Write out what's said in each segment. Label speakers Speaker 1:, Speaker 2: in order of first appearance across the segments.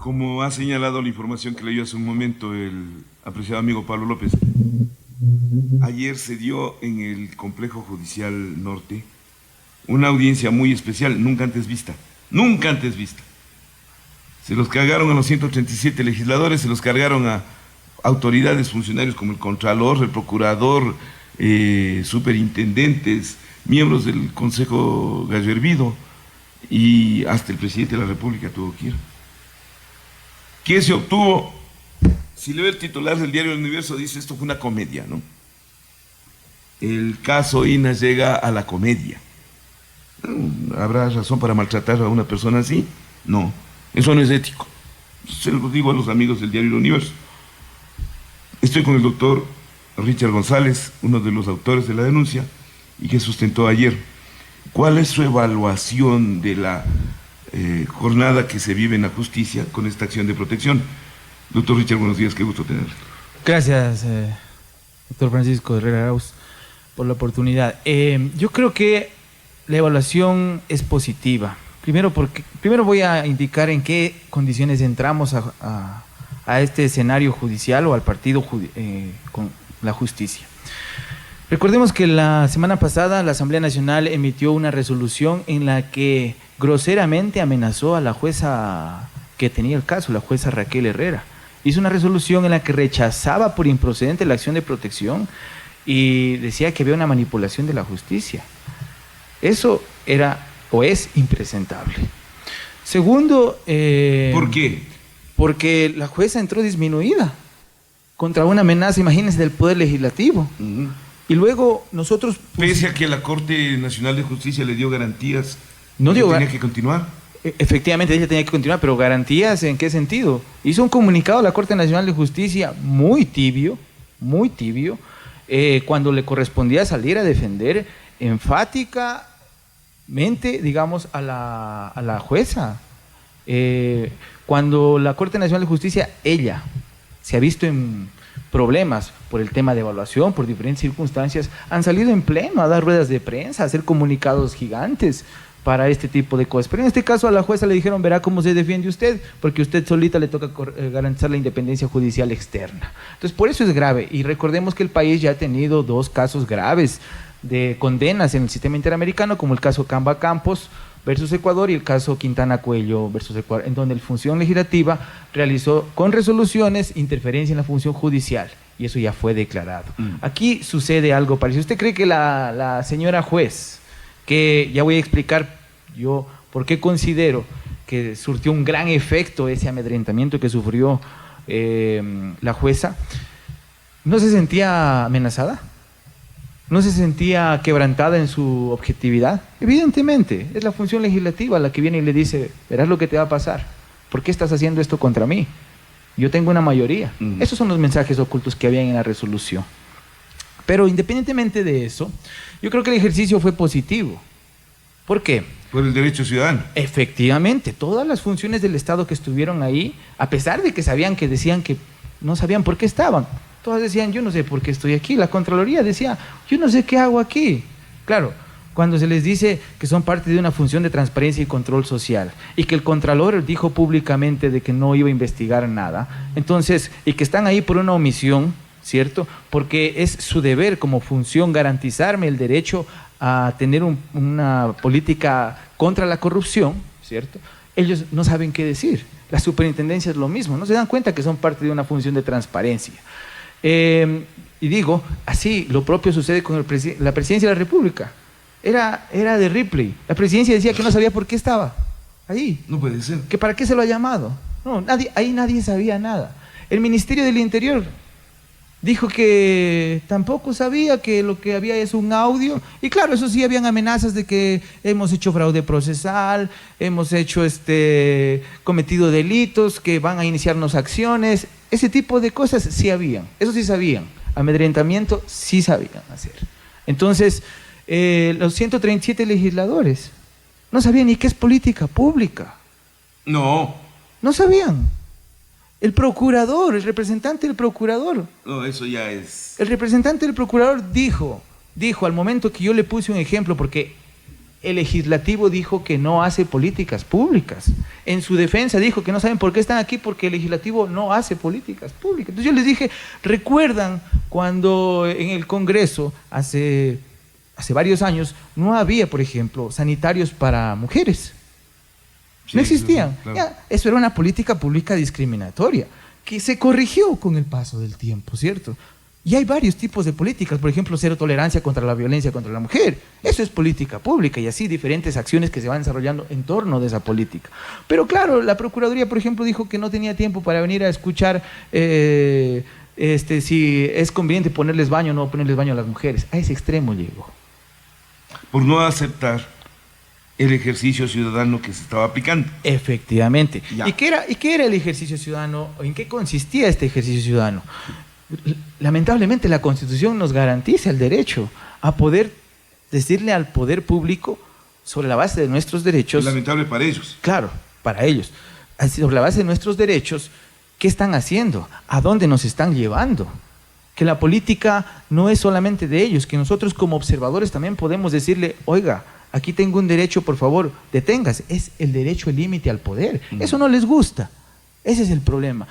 Speaker 1: Como ha señalado la información que leyó hace un momento el apreciado amigo Pablo López, ayer se dio en el Complejo Judicial Norte una audiencia muy especial, nunca antes vista, nunca antes vista. Se los cargaron a los 137 legisladores, se los cargaron a autoridades, funcionarios como el Contralor, el Procurador, superintendentes, miembros del Consejo Gallo Hervido, y hasta el presidente de la República tuvo que ir. ¿Qué se obtuvo? Si leo el titular del diario El Universo, dice esto fue una comedia, ¿no? El caso INA llega a la comedia. ¿Habrá razón para maltratar a una persona así? No, eso no es ético. Se lo digo a los amigos del diario El Universo. Estoy con el doctor Richard González, uno de los autores de la denuncia, y que sustentó ayer. ¿Cuál es su evaluación de la jornada que se vive en la justicia con esta acción de protección? Doctor Richard, buenos días, qué gusto tenerlo.
Speaker 2: Gracias, doctor Francisco Herrera Arauz, por la oportunidad. Yo creo que la evaluación es positiva. Primero voy a indicar en qué condiciones entramos a este escenario judicial o al partido con la justicia. Recordemos que la semana pasada la Asamblea Nacional emitió una resolución en la que groseramente amenazó a la jueza que tenía el caso, la jueza Raquel Herrera. Hizo una resolución en la que rechazaba por improcedente la acción de protección y decía que había una manipulación de la justicia. Eso era o es impresentable. Segundo...
Speaker 1: ¿Por qué?
Speaker 2: Porque la jueza entró disminuida contra una amenaza, imagínense, del Poder Legislativo. Y luego nosotros...
Speaker 1: Pese a que la Corte Nacional de Justicia le dio garantías,
Speaker 2: no dio
Speaker 1: tenía que continuar.
Speaker 2: Efectivamente, ella tenía que continuar, pero ¿garantías en qué sentido? Hizo un comunicado a la Corte Nacional de Justicia muy tibio, cuando le correspondía salir a defender enfáticamente, digamos, a la jueza. Cuando la Corte Nacional de Justicia, ella se ha visto en problemas por el tema de evaluación, por diferentes circunstancias, han salido en pleno a dar ruedas de prensa, a hacer comunicados gigantes para este tipo de cosas. Pero en este caso a la jueza le dijeron, verá cómo se defiende usted, porque usted solita le toca garantizar la independencia judicial externa. Entonces, por eso es grave. Y recordemos que el país ya ha tenido 2 casos graves de condenas en el sistema interamericano, como el caso Camba Campos versus Ecuador y el caso Quintana Cuello versus Ecuador, en donde la función legislativa realizó con resoluciones interferencia en la función judicial, y eso ya fue declarado. Aquí sucede algo parecido. ¿Usted cree que la señora juez, que ya voy a explicar yo por qué considero que surtió un gran efecto ese amedrentamiento que sufrió la jueza, no se sentía amenazada? ¿No se sentía quebrantada en su objetividad? Evidentemente, es la función legislativa la que viene y le dice, verás lo que te va a pasar, ¿por qué estás haciendo esto contra mí? Yo tengo una mayoría. Esos son los mensajes ocultos que habían en la resolución. Pero independientemente de eso, yo creo que el ejercicio fue positivo. ¿Por qué?
Speaker 1: Por el derecho ciudadano.
Speaker 2: Efectivamente, todas las funciones del Estado que estuvieron ahí, a pesar de que decían que no sabían por qué estaban, todas decían, yo no sé por qué estoy aquí. La Contraloría decía, yo no sé qué hago aquí. Claro, cuando se les dice que son parte de una función de transparencia y control social, y que el Contralor dijo públicamente de que no iba a investigar nada, entonces, y que están ahí por una omisión, ¿cierto? Porque es su deber como función garantizarme el derecho a tener una política contra la corrupción, ¿cierto? Ellos no saben qué decir. La superintendencia es lo mismo, no se dan cuenta que son parte de una función de transparencia. Y digo, así lo propio sucede con la presidencia de la República. Era de Ripley. La presidencia decía que no sabía por qué estaba ahí.
Speaker 1: No puede ser.
Speaker 2: ¿Que para qué se lo ha llamado? No, ahí nadie sabía nada. El Ministerio del Interior dijo que tampoco sabía, que lo que había es un audio. Y claro, eso sí, habían amenazas de que hemos hecho fraude procesal, hemos cometido delitos, que van a iniciarnos acciones. Ese tipo de cosas sí habían, eso sí sabían. Amedrentamiento sí sabían hacer. Entonces, los 137 legisladores no sabían ni qué es política pública.
Speaker 1: No
Speaker 2: sabían. El procurador, el representante del procurador.
Speaker 1: No, eso ya es...
Speaker 2: El representante del procurador dijo al momento que yo le puse un ejemplo, porque el legislativo dijo que no hace políticas públicas. En su defensa dijo que no saben por qué están aquí, porque el legislativo no hace políticas públicas. Entonces yo les dije, ¿recuerdan cuando en el Congreso hace varios años no había, por ejemplo, sanitarios para mujeres? No existían.
Speaker 1: Sí, claro.
Speaker 2: Ya, eso era una política pública discriminatoria que se corrigió con el paso del tiempo, ¿cierto? Y hay varios tipos de políticas, por ejemplo, cero tolerancia contra la violencia contra la mujer. Eso es política pública y así diferentes acciones que se van desarrollando en torno de esa política. Pero claro, la Procuraduría, por ejemplo, dijo que no tenía tiempo para venir a escuchar si es conveniente ponerles baño o no ponerles baño a las mujeres. A ese extremo llegó.
Speaker 1: Por no aceptar el ejercicio ciudadano que se estaba aplicando.
Speaker 2: Efectivamente.
Speaker 1: Ya.
Speaker 2: ¿Y qué era el ejercicio ciudadano? ¿En qué consistía este ejercicio ciudadano? Lamentablemente la Constitución nos garantiza el derecho a poder decirle al poder público, sobre la base de nuestros derechos.
Speaker 1: Es lamentable para ellos.
Speaker 2: Claro, para ellos. Sobre la base de nuestros derechos, ¿qué están haciendo? ¿A dónde nos están llevando? Que la política no es solamente de ellos, que nosotros como observadores también podemos decirle, oiga, aquí tengo un derecho, por favor, deténgase. Es el derecho al límite al poder. Eso no les gusta. Ese es el problema.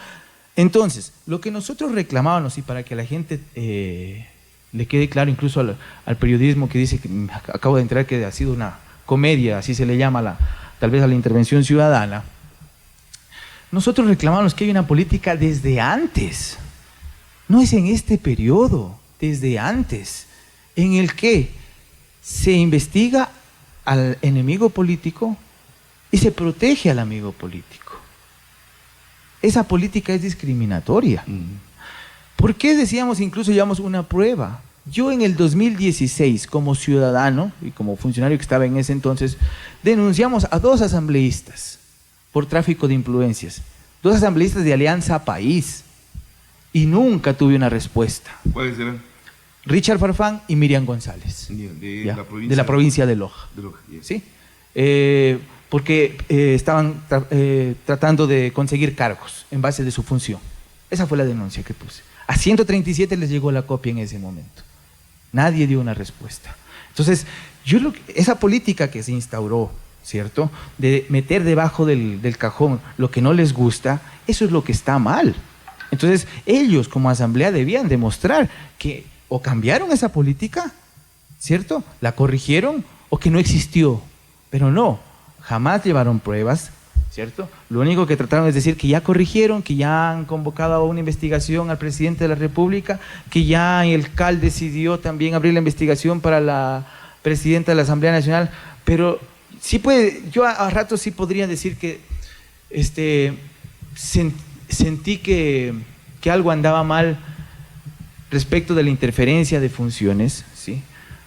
Speaker 2: Entonces, lo que nosotros reclamábamos, y para que a la gente le quede claro, incluso al periodismo que dice que acabo de enterar que ha sido una comedia, así se le llama tal vez a la intervención ciudadana, nosotros reclamábamos que hay una política desde antes, no es en este periodo, desde antes, en el que se investiga al enemigo político y se protege al amigo político. Esa política es discriminatoria. ¿Por qué decíamos, incluso llevamos una prueba? Yo en el 2016, como ciudadano y como funcionario que estaba en ese entonces, denunciamos a 2 asambleístas por tráfico de influencias. 2 asambleístas de Alianza País. Y nunca tuve una respuesta.
Speaker 1: ¿Cuáles eran?
Speaker 2: Richard Farfán y Miriam González. De la provincia de Loja.
Speaker 1: De Loja, yeah.
Speaker 2: ¿Sí? Porque estaban tratando de conseguir cargos en base de su función. Esa fue la denuncia que puse. A 137 les llegó la copia en ese momento. Nadie dio una respuesta. Entonces, esa política que se instauró, ¿cierto?, de meter debajo del cajón lo que no les gusta, eso es lo que está mal. Entonces, ellos como asamblea debían demostrar que o cambiaron esa política, ¿cierto?, la corrigieron, o que no existió. Pero no, jamás llevaron pruebas, ¿cierto? Lo único que trataron es decir que ya corrigieron, que ya han convocado a una investigación al presidente de la República, que ya el CAL decidió también abrir la investigación para la presidenta de la Asamblea Nacional, pero sí yo a ratos sí podría decir que sentí que algo andaba mal respecto de la interferencia de funciones, ¿sí?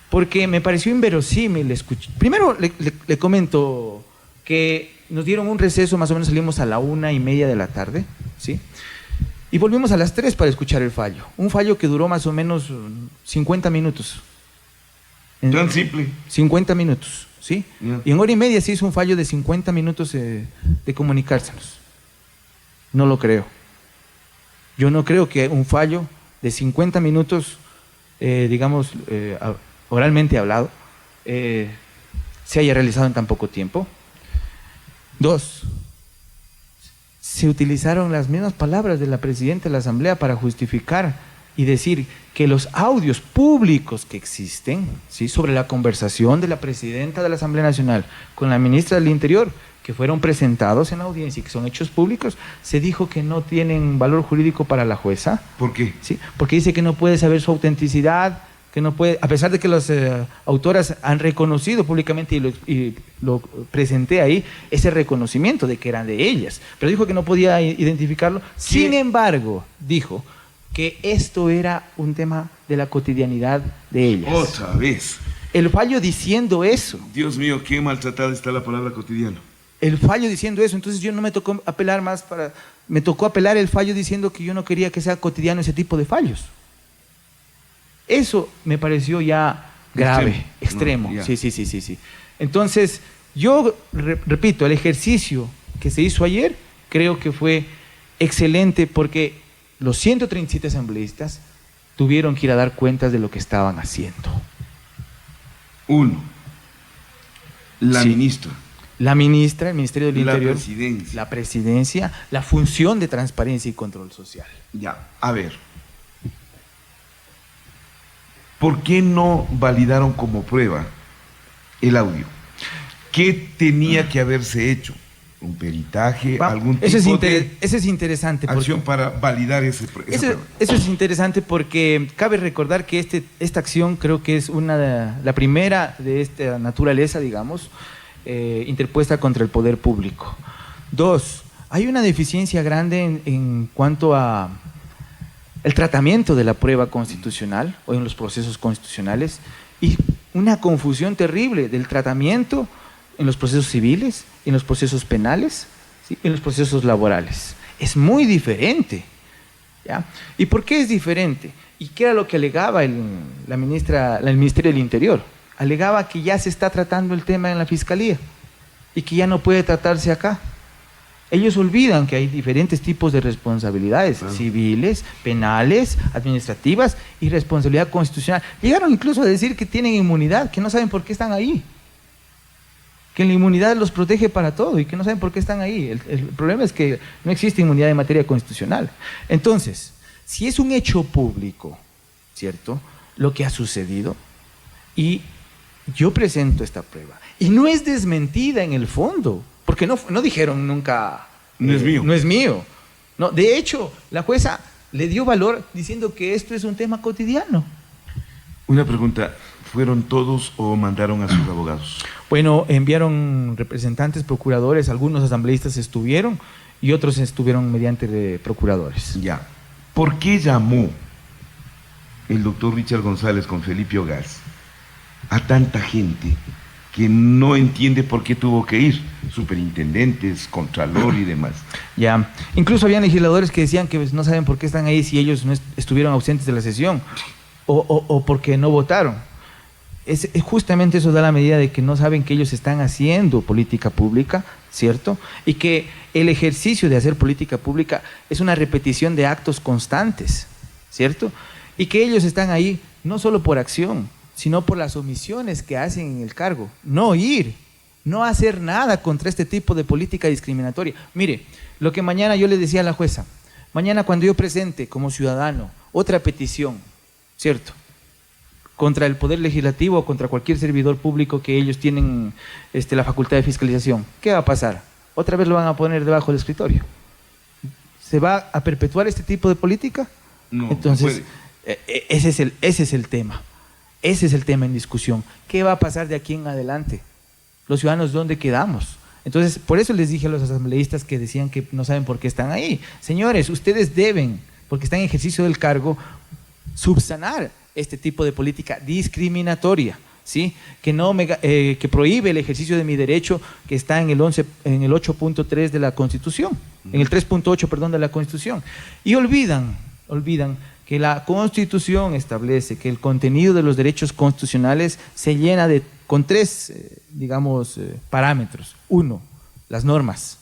Speaker 2: Porque me pareció inverosímil escuchar. Primero le comento que nos dieron un receso, más o menos salimos a la 1:30 de la tarde, ¿sí? Y volvimos a las 3 para escuchar el fallo. Un fallo que duró más o menos 50 minutos.
Speaker 1: Tan simple.
Speaker 2: 50 minutos, ¿sí?
Speaker 1: Yeah.
Speaker 2: Y en 1:30 se hizo un fallo de 50 minutos de comunicárselos. No lo creo. Yo no creo que un fallo de 50 minutos, oralmente hablado, se haya realizado en tan poco tiempo. 2, se utilizaron las mismas palabras de la presidenta de la Asamblea para justificar y decir que los audios públicos que existen, ¿sí?, sobre la conversación de la presidenta de la Asamblea Nacional con la ministra del Interior, que fueron presentados en la audiencia y que son hechos públicos, se dijo que no tienen valor jurídico para la jueza.
Speaker 1: ¿Por qué?
Speaker 2: ¿Sí? Porque dice que no puede saber su autenticidad, que no puede, a pesar de que las autoras han reconocido públicamente y lo presenté ahí, ese reconocimiento de que eran de ellas, pero dijo que no podía identificarlo. Sin embargo, dijo que esto era un tema de la cotidianidad de ellas.
Speaker 1: Otra vez.
Speaker 2: El fallo diciendo eso.
Speaker 1: Dios mío, qué maltratada está la palabra cotidiano.
Speaker 2: El fallo diciendo eso, entonces yo no me tocó apelar más me tocó apelar el fallo diciendo que yo no quería que sea cotidiano ese tipo de fallos. Eso me pareció ya grave, extremo.
Speaker 1: No,
Speaker 2: sí. Entonces, yo repito, el ejercicio que se hizo ayer creo que fue excelente porque los 137 asambleístas tuvieron que ir a dar cuentas de lo que estaban haciendo.
Speaker 1: 1. La
Speaker 2: Sí.
Speaker 1: ministra.
Speaker 2: La ministra, el Ministerio del
Speaker 1: La
Speaker 2: Interior,
Speaker 1: presidencia.
Speaker 2: la presidencia, la función de transparencia y control social.
Speaker 1: Ya, a ver. ¿Por qué no validaron como prueba el audio? ¿Qué tenía que haberse hecho? ¿Un peritaje? ¿Algún tipo de
Speaker 2: Eso es interesante.
Speaker 1: acción para validar esa prueba?
Speaker 2: Eso es interesante porque cabe recordar que esta acción creo que es la primera de esta naturaleza, digamos, interpuesta contra el poder público. Dos, hay una deficiencia grande en cuanto a el tratamiento de la prueba constitucional o en los procesos constitucionales y una confusión terrible del tratamiento en los procesos civiles, en los procesos penales, ¿sí? En los procesos laborales. Es muy diferente. ¿Ya? ¿Y por qué es diferente? ¿Y qué era lo que alegaba el Ministerio del Interior? Alegaba que ya se está tratando el tema en la Fiscalía y que ya no puede tratarse acá. Ellos olvidan que hay diferentes tipos de responsabilidades, civiles, penales, administrativas y responsabilidad constitucional. Llegaron incluso a decir que tienen inmunidad, que no saben por qué están ahí. Que la inmunidad los protege para todo y que no saben por qué están ahí. El problema es que no existe inmunidad en materia constitucional. Entonces, si es un hecho público, ¿cierto?, lo que ha sucedido, y yo presento esta prueba, y no es desmentida en el fondo, porque no dijeron nunca...
Speaker 1: No es mío.
Speaker 2: No es mío. No, de hecho, la jueza le dio valor diciendo que esto es un tema cotidiano.
Speaker 1: Una pregunta, ¿fueron todos o mandaron a sus abogados?
Speaker 2: Bueno, enviaron representantes, procuradores, algunos asambleístas estuvieron y otros estuvieron mediante procuradores.
Speaker 1: Ya. ¿Por qué llamó el doctor Richard González con Felipe Ogaz a tanta gente que no entiende por qué tuvo que ir? Superintendentes, contralor y demás.
Speaker 2: Ya. Incluso habían legisladores que decían que no saben por qué están ahí si ellos no estuvieron ausentes de la sesión o porque no votaron. Justamente eso da la medida de que no saben que ellos están haciendo política pública, ¿cierto? Y que el ejercicio de hacer política pública es una repetición de actos constantes, ¿cierto? Y que ellos están ahí no solo por acción, sino por las omisiones que hacen en el cargo. No ir, no hacer nada contra este tipo de política discriminatoria. Mire, lo que mañana yo le decía a la jueza, mañana cuando yo presente como ciudadano otra petición, ¿cierto?, contra el Poder Legislativo o contra cualquier servidor público que ellos tienen la facultad de fiscalización, ¿qué va a pasar? Otra vez lo van a poner debajo del escritorio. ¿Se va a perpetuar este tipo de política?
Speaker 1: No,
Speaker 2: entonces,
Speaker 1: no
Speaker 2: ese es el tema. Ese es el tema en discusión. ¿Qué va a pasar de aquí en adelante? Los ciudadanos, ¿dónde quedamos? Entonces, por eso les dije a los asambleístas que decían que no saben por qué están ahí. Señores, ustedes deben, porque están en ejercicio del cargo, subsanar este tipo de política discriminatoria, ¿sí? Que prohíbe el ejercicio de mi derecho, que está en el 8.3 de la Constitución, en el 3.8, perdón, de la Constitución. Y olvidan que la Constitución establece que el contenido de los derechos constitucionales se llena con tres, parámetros. 1, las normas.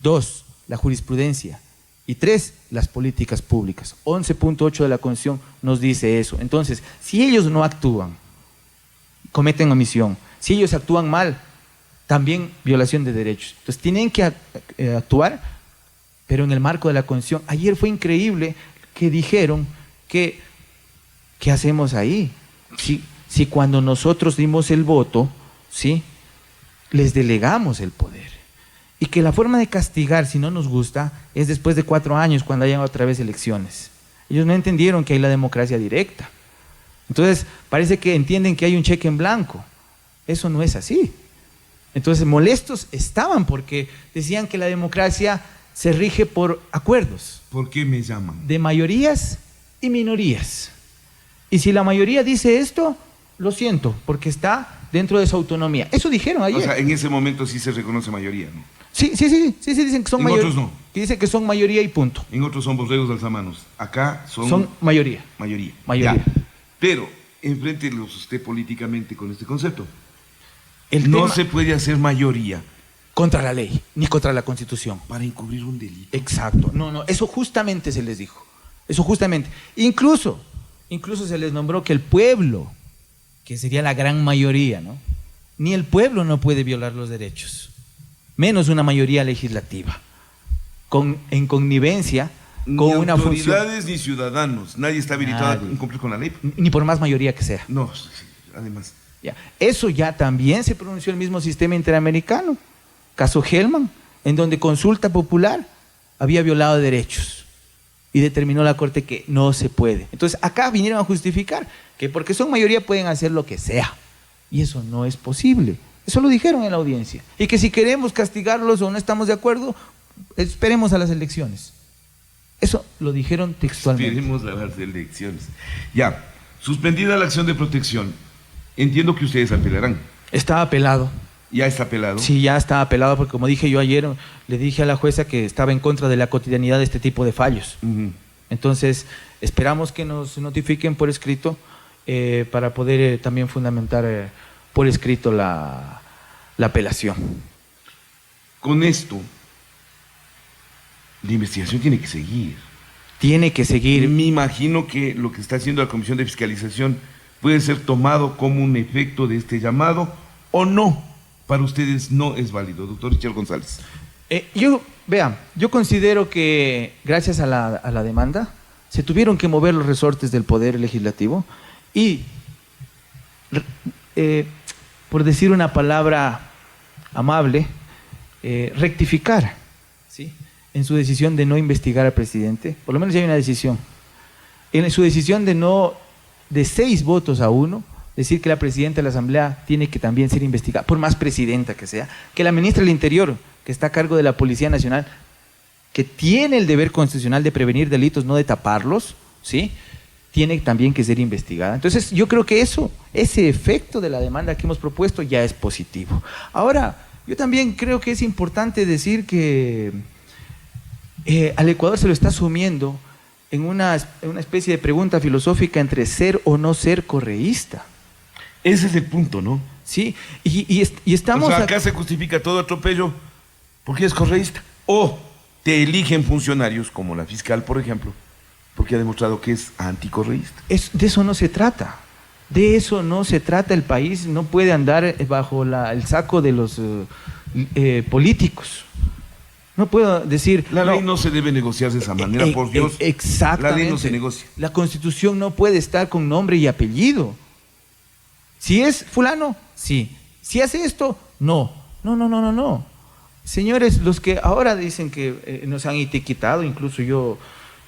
Speaker 2: 2, la jurisprudencia. Y 3, las políticas públicas. 11.8 de la Constitución nos dice eso. Entonces, si ellos no actúan, cometen omisión. Si ellos actúan mal, también violación de derechos. Entonces, tienen que actuar, pero en el marco de la Constitución. Ayer fue increíble que dijeron que ¿qué hacemos ahí? Si cuando nosotros dimos el voto, ¿sí?, les delegamos el poder. Y que la forma de castigar, si no nos gusta, es después de 4 años, cuando hayan otra vez elecciones. Ellos no entendieron que hay la democracia directa. Entonces, parece que entienden que hay un cheque en blanco. Eso no es así. Entonces, molestos estaban porque decían que la democracia se rige por acuerdos.
Speaker 1: ¿Por qué me llaman?
Speaker 2: De mayorías y minorías. Y si la mayoría dice esto, lo siento, porque está dentro de su autonomía. Eso dijeron ayer.
Speaker 1: O sea, en ese momento sí se reconoce mayoría, ¿no?
Speaker 2: Sí, dicen que son mayoría.
Speaker 1: En otros no.
Speaker 2: Que dicen que son mayoría y punto.
Speaker 1: En otros son borregos alzamanos. Acá
Speaker 2: Son mayoría.
Speaker 1: Mayoría.
Speaker 2: Mayoría.
Speaker 1: Ya. Pero, enfréntelos usted políticamente con este concepto.
Speaker 2: No
Speaker 1: se puede hacer mayoría
Speaker 2: contra la ley, ni contra la Constitución.
Speaker 1: para encubrir un delito.
Speaker 2: Exacto. No, eso justamente se les dijo. Eso justamente. Incluso se les nombró que el pueblo, que sería la gran mayoría, ¿no?, Ni el pueblo no puede violar los derechos, menos una mayoría legislativa, en connivencia con
Speaker 1: Ni
Speaker 2: una función.
Speaker 1: autoridades ni ciudadanos. Nadie está habilitado a
Speaker 2: Nadie.
Speaker 1: cumplir con la ley.
Speaker 2: Ni por más mayoría que sea.
Speaker 1: No, sí, además.
Speaker 2: Ya. Eso ya también se pronunció el mismo sistema interamericano, caso Hellman, en donde consulta popular había violado derechos y determinó la Corte que no se puede. Entonces acá vinieron a justificar que porque son mayoría pueden hacer lo que sea, y eso no es posible. Eso lo dijeron en la audiencia, y que si queremos castigarlos o no estamos de acuerdo, esperemos a las elecciones. Eso lo dijeron textualmente.
Speaker 1: Esperemos a las elecciones. Ya, suspendida la acción de protección, entiendo que ustedes apelarán.
Speaker 2: Está apelado.
Speaker 1: Ya está apelado.
Speaker 2: Sí, ya está apelado, porque como dije yo ayer, le dije a la jueza que estaba en contra de la cotidianidad de este tipo de fallos. Entonces, esperamos que nos notifiquen por escrito para poder también fundamentar por escrito la apelación.
Speaker 1: Con esto, la investigación tiene que seguir.
Speaker 2: Tiene que seguir.
Speaker 1: Me imagino que lo que está haciendo la Comisión de Fiscalización puede ser tomado como un efecto de este llamado o no. Para ustedes no es válido, doctor Richard González.
Speaker 2: Yo considero que gracias a la demanda se tuvieron que mover los resortes del Poder Legislativo y, por decir una palabra amable, rectificar, ¿sí?, en su decisión de no investigar al presidente. Por lo menos ya hay una decisión. En su decisión de 6 votos a 1, decir que la presidenta de la Asamblea tiene que también ser investigada, por más presidenta que sea, que la ministra del Interior, que está a cargo de la Policía Nacional, que tiene el deber constitucional de prevenir delitos, no de taparlos, ¿sí?, tiene también que ser investigada. Entonces, yo creo que ese efecto de la demanda que hemos propuesto ya es positivo. Ahora, yo también creo que es importante decir que al Ecuador se lo está sumiendo en una especie de pregunta filosófica entre ser o no ser correísta.
Speaker 1: Ese es el punto, ¿no?
Speaker 2: Sí, y estamos...
Speaker 1: O sea, acá se justifica todo atropello porque es correísta. O te eligen funcionarios, como la fiscal, por ejemplo, porque ha demostrado que es anticorreísta.
Speaker 2: De eso no se trata. De eso no se trata. El país no puede andar bajo el saco de los políticos. No puedo decir...
Speaker 1: La ley no se debe negociar de esa manera, por Dios.
Speaker 2: Exactamente.
Speaker 1: La ley no se negocia.
Speaker 2: La Constitución no puede estar con nombre y apellido. Si es fulano, sí. Si hace esto, no. No. Señores, los que ahora dicen que nos han etiquetado, incluso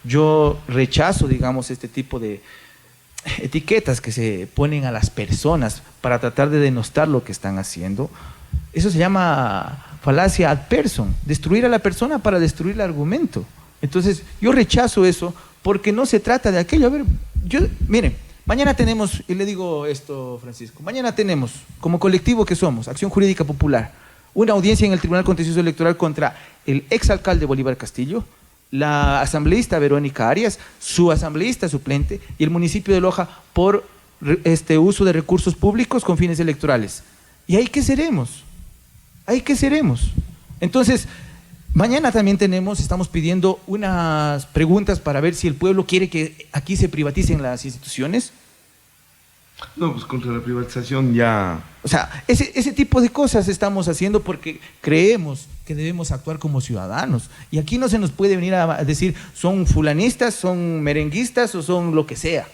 Speaker 2: yo rechazo, digamos, este tipo de etiquetas que se ponen a las personas para tratar de denostar lo que están haciendo. Eso se llama falacia ad personam, destruir a la persona para destruir el argumento. Entonces, yo rechazo eso porque no se trata de aquello. A ver, miren, mañana tenemos, y le digo esto, Francisco, mañana tenemos, como colectivo que somos, Acción Jurídica Popular, una audiencia en el Tribunal Contencioso Electoral contra el exalcalde Bolívar Castillo, la asambleísta Verónica Arias, su asambleísta suplente y el municipio de Loja por uso de recursos públicos con fines electorales. ¿Y ahí qué seremos? Entonces, mañana también estamos pidiendo unas preguntas para ver si el pueblo quiere que aquí se privaticen las instituciones.
Speaker 1: No, pues contra la privatización ya...
Speaker 2: O sea, ese tipo de cosas estamos haciendo porque creemos que debemos actuar como ciudadanos. Y aquí no se nos puede venir a decir, son fulanistas, son merenguistas o son lo que sea.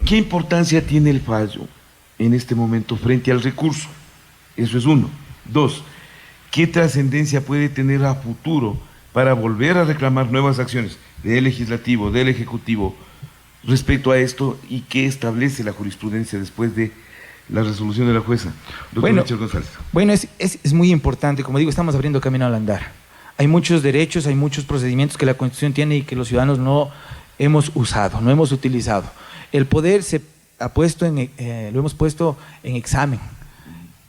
Speaker 1: ¿Qué importancia tiene el fallo en este momento frente al recurso? Eso es 1. 2, ¿qué trascendencia puede tener a futuro para volver a reclamar nuevas acciones del legislativo, del ejecutivo respecto a esto, y qué establece la jurisprudencia después de la resolución de la jueza? Doctor Richard González.
Speaker 2: Bueno, es muy importante. Como digo, estamos abriendo camino al andar. Hay muchos derechos, hay muchos procedimientos que la Constitución tiene y que los ciudadanos no hemos usado, no hemos utilizado. El poder lo hemos puesto en examen.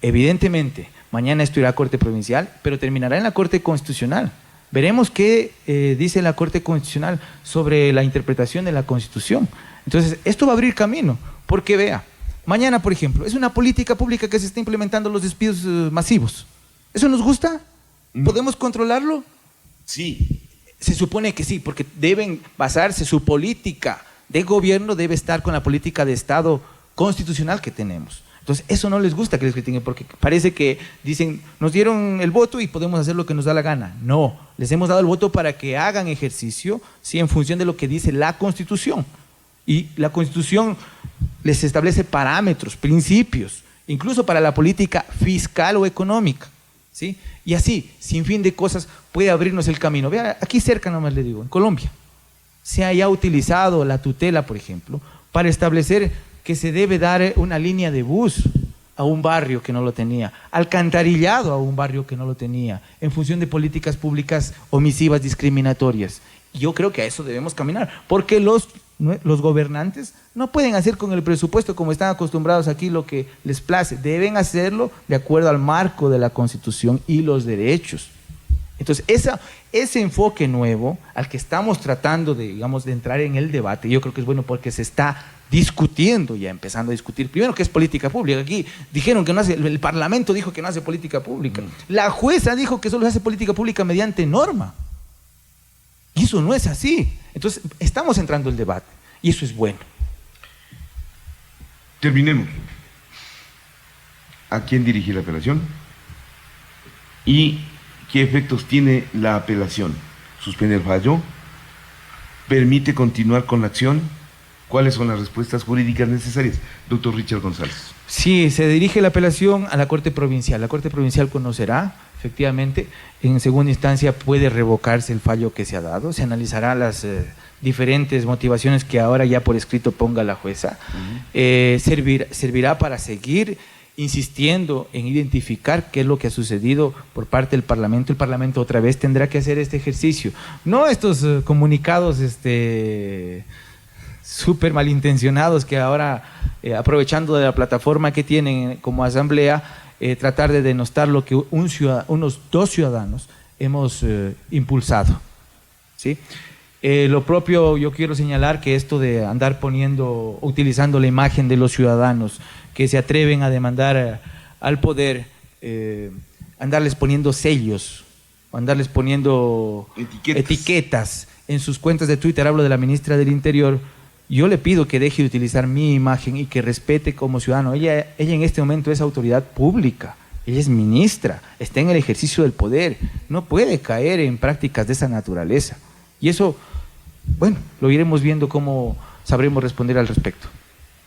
Speaker 2: Evidentemente, mañana esto irá a Corte Provincial, pero terminará en la Corte Constitucional. Veremos qué dice la Corte Constitucional sobre la interpretación de la Constitución. Entonces, esto va a abrir camino, porque vea, mañana, por ejemplo, es una política pública que se está implementando los despidos masivos. ¿Eso nos gusta?
Speaker 1: No.
Speaker 2: ¿Podemos controlarlo?
Speaker 1: Sí.
Speaker 2: Se supone que sí, porque deben basarse, su política de gobierno debe estar con la política de Estado constitucional que tenemos. Entonces, eso no les gusta que les critiquen, porque parece que dicen, nos dieron el voto y podemos hacer lo que nos da la gana. No, les hemos dado el voto para que hagan ejercicio, sí, en función de lo que dice la Constitución. Y la Constitución les establece parámetros, principios, incluso para la política fiscal o económica, ¿sí? Y así, sin fin de cosas, puede abrirnos el camino. Vea, aquí cerca nomás le digo, en Colombia, se haya utilizado la tutela, por ejemplo, para establecer que se debe dar una línea de bus a un barrio que no lo tenía, alcantarillado a un barrio que no lo tenía, en función de políticas públicas omisivas, discriminatorias. Y yo creo que a eso debemos caminar, porque los gobernantes no pueden hacer con el presupuesto como están acostumbrados aquí lo que les place, deben hacerlo de acuerdo al marco de la Constitución y los derechos. Entonces, ese enfoque nuevo al que estamos tratando de, digamos, de entrar en el debate, yo creo que es bueno porque se está discutiendo, ya empezando a discutir, primero que es política pública. Aquí dijeron que no hace, el Parlamento dijo que no hace política pública, la jueza dijo que solo se hace política pública mediante norma, y eso no es así. Entonces, estamos entrando en el debate, y eso es bueno.
Speaker 1: Terminemos. ¿A quién dirigir la apelación? ¿Y qué efectos tiene la apelación? ¿Suspende el fallo? ¿Permite continuar con la acción? ¿Cuáles son las respuestas jurídicas necesarias? Doctor Richard González.
Speaker 2: Sí, se dirige la apelación a la Corte Provincial. La Corte Provincial conocerá, efectivamente, en segunda instancia puede revocarse el fallo que se ha dado, se analizará las diferentes motivaciones que ahora ya por escrito ponga la jueza. Servirá para seguir insistiendo en identificar qué es lo que ha sucedido por parte del Parlamento. El Parlamento otra vez tendrá que hacer este ejercicio. No estos comunicados súper malintencionados que ahora, aprovechando de la plataforma que tienen como asamblea, tratar de denostar lo que unos dos ciudadanos hemos impulsado, ¿sí? Lo propio, yo quiero señalar que esto de andar utilizando la imagen de los ciudadanos que se atreven a demandar al poder, andarles poniendo sellos, o andarles poniendo etiquetas en sus cuentas de Twitter, hablo de la ministra del Interior, yo le pido que deje de utilizar mi imagen y que respete como ciudadano. Ella en este momento es autoridad pública, ella es ministra, está en el ejercicio del poder, no puede caer en prácticas de esa naturaleza. Y eso, bueno, lo iremos viendo cómo sabremos responder al respecto.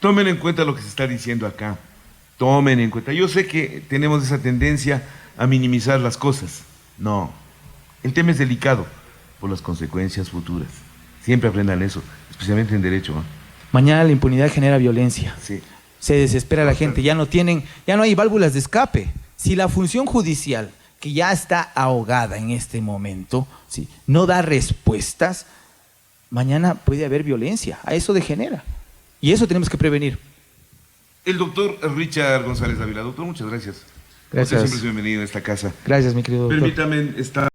Speaker 1: Tomen en cuenta lo que se está diciendo acá. Tomen en cuenta. Yo sé que tenemos esa tendencia a minimizar las cosas. No. El tema es delicado por las consecuencias futuras. Siempre aprendan eso, especialmente en derecho, ¿eh?
Speaker 2: Mañana la impunidad genera violencia.
Speaker 1: Sí.
Speaker 2: Se desespera la gente, ya no hay válvulas de escape. Si la función judicial, que ya está ahogada en este momento, ¿sí?, no da respuestas, mañana puede haber violencia. A eso degenera. Y eso tenemos que prevenir.
Speaker 1: El doctor Richard González Dávila. Doctor, muchas gracias.
Speaker 2: Gracias.
Speaker 1: Usted siempre es bienvenido a esta casa.
Speaker 2: Gracias, mi querido doctor.
Speaker 1: Permítame estar...